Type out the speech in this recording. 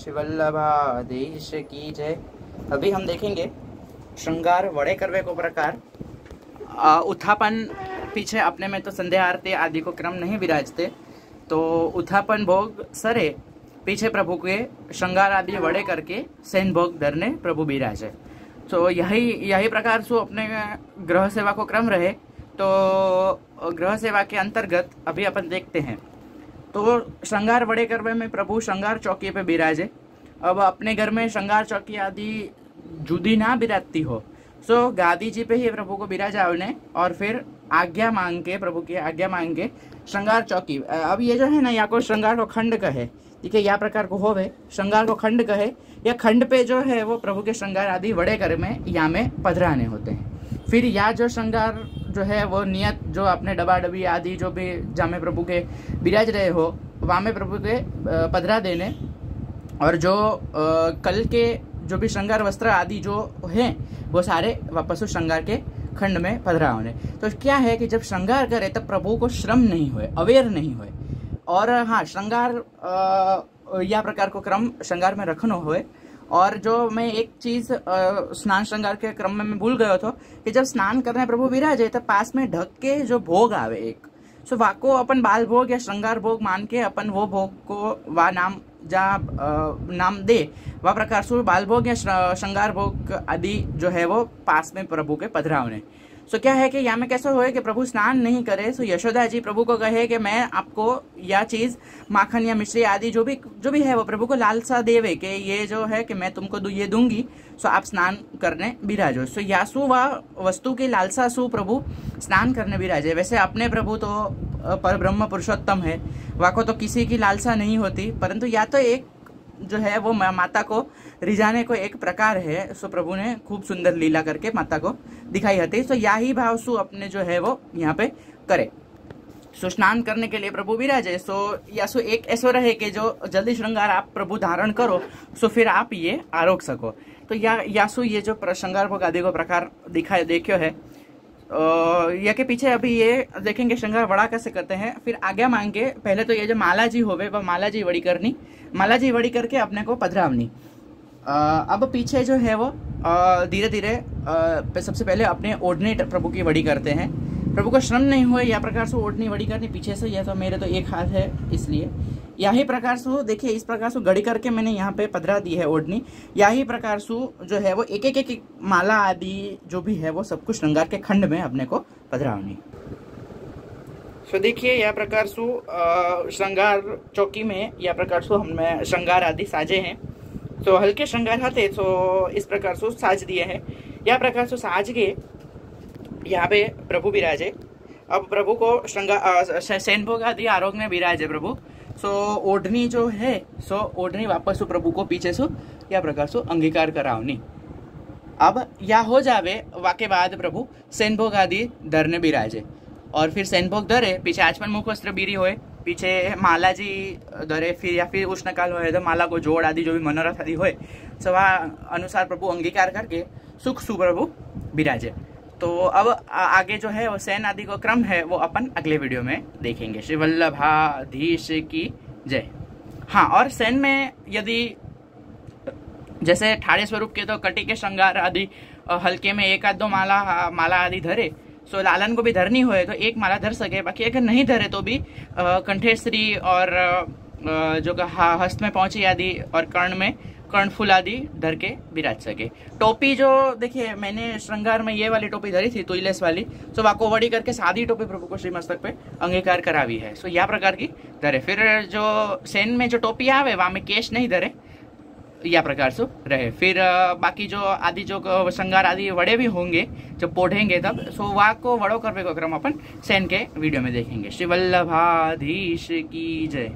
शिवल्लभाधीश की जय। अभी हम देखेंगे श्रृंगार वड़े करवे को प्रकार। उत्थापन पीछे अपने में तो संध्या आरती आदि को क्रम नहीं विराजते, तो उत्थापन भोग सरे पीछे प्रभु के श्रृंगार आदि वड़े करके सैन भोग धरने प्रभु विराजे। तो यही प्रकार से अपने ग्रह सेवा को क्रम रहे। तो ग्रह सेवा के अंतर्गत अभी अपन देखते हैं, तो श्रृंगार वड़े करवे में प्रभु श्रृंगार चौकी पे बिराजे। अब अपने घर में श्रृंगार चौकी आदि जुदी ना बिराजती हो, सो गादी जी पे ही प्रभु को बिराजावने और फिर आज्ञा मांग के, प्रभु की आज्ञा मांग के श्रृंगार चौकी। अब ये जो है ना, या को श्रृंगार को खंड कहे, ठीक है, या प्रकार को होवे श्रृंगार को खंड कहे, या खंड पे जो है वो प्रभु के श्रृंगार आदि वड़े कर में या में पधराने होते हैं। फिर या जो श्रृंगार जो है वो नियत जो अपने डबा डबी आदि जो भी जामे प्रभु के बिराज रहे हो वहाँ में प्रभु के पधरा देने, और जो कल के जो भी श्रृंगार वस्त्र आदि जो हैं वो सारे वापस उस श्रृंगार के खंड में पधरा होने। तो क्या है कि जब श्रृंगार करे तब प्रभु को श्रम नहीं हुए, अवेयर नहीं हुए। और हाँ, श्रृंगार या प्रकार को क्रम श्रृंगार में रखना हुए। और जो मैं एक चीज स्नान श्रृंगार के क्रम में मैं भूल गया था कि जब स्नान करने प्रभु विराजे तब पास में ढक के जो भोग आवे एक, सो वाको अपन बाल भोग या श्रृंगार भोग मान के अपन वो भोग को वा नाम जा नाम दे, वह प्रकार से बाल भोग या श्रृंगार भोग आदि जो है वो पास में प्रभु के पधरावने। सो क्या है कि यहाँ में कैसा हुए कि प्रभु स्नान नहीं करे, सो यशोदा जी प्रभु को कहे कि मैं आपको यह चीज माखन या मिश्री आदि जो भी है वो प्रभु को लालसा देवे कि ये जो है कि मैं तुमको ये दूंगी, सो आप स्नान करने बिराजो। सो यासु वह वस्तु की लालसा सु प्रभु स्नान करने बिराजे। वैसे अपने प्रभु तो पर ब्रह्म पुरुषोत्तम है, वह को तो किसी की लालसा नहीं होती, परंतु या तो एक जो है वो माता को रिझाने को एक प्रकार है। सो प्रभु ने खूब सुंदर लीला करके माता को दिखाई हती। सो यही भाव सु अपने जो है वो यहाँ पे करे। सो स्नान करने के लिए प्रभु विराजे। सो या सो एक ऐसा रहे कि जो जल्दी श्रृंगार आप प्रभु धारण करो, सो फिर आप ये आरोग सको। तो यासु ये जो श्रृंगार भोग आदि को प्रकार दिखाई देखियो है, या के पीछे अभी ये देखेंगे श्रृंगार वड़ा कैसे करते हैं। फिर आज्ञा मांग के पहले तो ये जो माला जी होवे वह माला जी वड़ी करनी, माला जी वड़ी करके अपने को पधरावनी। अब पीछे जो है वो धीरे धीरे सबसे पहले अपने ओढ़नी प्रभु की वड़ी करते हैं। प्रभु को श्रम नहीं हुए या प्रकार से ओढ़नी वड़ी करनी पीछे से, या तो मेरे तो एक हाथ है इसलिए यही प्रकार से देखिए, इस प्रकार से गड़ी करके मैंने यहाँ पे पधरा दी है ओढ़नी। यही प्रकार से जो है वो एक एक माला आदि जो भी है वो सब कुछ श्रृंगार के खंड में अपने को पधरावनी। तो देखिए यह प्रकार से श्रृंगार चौकी में या प्रकार से हमने श्रृंगार आदि साजे हैं। तो हल्के श्रृंगार हाथे तो इस प्रकार से साज दिए हैं। यह प्रकार से साज के यहाँ पे प्रभु विराजे। अब प्रभु को श्रृंगार सैन भोग आदि आरोग में विराजे प्रभु। सो ओढ़नी जो है, सो ओढ़नी वापस प्रभु को पीछे से या प्रकार से अंगीकार करावनी। अब या हो जावे वाके बाद प्रभु सैन भोग आदि धरने बिराजे, और फिर सैन भोग धरे पीछे आचमन मुख वस्त्र बीरी होए, पीछे माला जी धरे, फिर या फिर उष्ण काल होए तो माला को जोड़ आदि जो भी मनोरथ आदि होए, सो अनुसार प्रभु अंगीकार करके सुख सुप्रभु बिराजे। तो अब आगे जो है वो सैन आदि को क्रम है वो अपन अगले वीडियो में देखेंगे। श्री वल्लभाधीश की जय। हाँ, और सैन में यदि जैसे ठाड़े स्वरूप के तो कटी के श्रृंगार आदि हल्के में एक आध दो माला आदि धरे, सो लालन को भी धरनी होए तो एक माला धर सके, बाकी अगर नहीं धरे तो भी कंठेश्वरी और जो हस्त में पहुंची आदि और कर्ण में कर्णफूल आदि धर के बिराज सके। टोपी जो देखिए मैंने श्रृंगार में ये वाली टोपी धरी थी तुइलेस वाली, सो वाको वड़ी करके सादी टोपी प्रभु को श्री मस्तक पे अंगीकार करावी है। सो यह प्रकार की धरे। फिर जो सैन में जो टोपी आवे वहां में केश नहीं धरे, या प्रकार से रहे। फिर बाकी जो आदि जो श्रृंगार आदि वड़े भी होंगे जब पोढ़ेंगे तब, सो वाक को वड़ो करवे को क्रम अपन सैन के वीडियो में देखेंगे। श्री वल्लभाधीश की जय।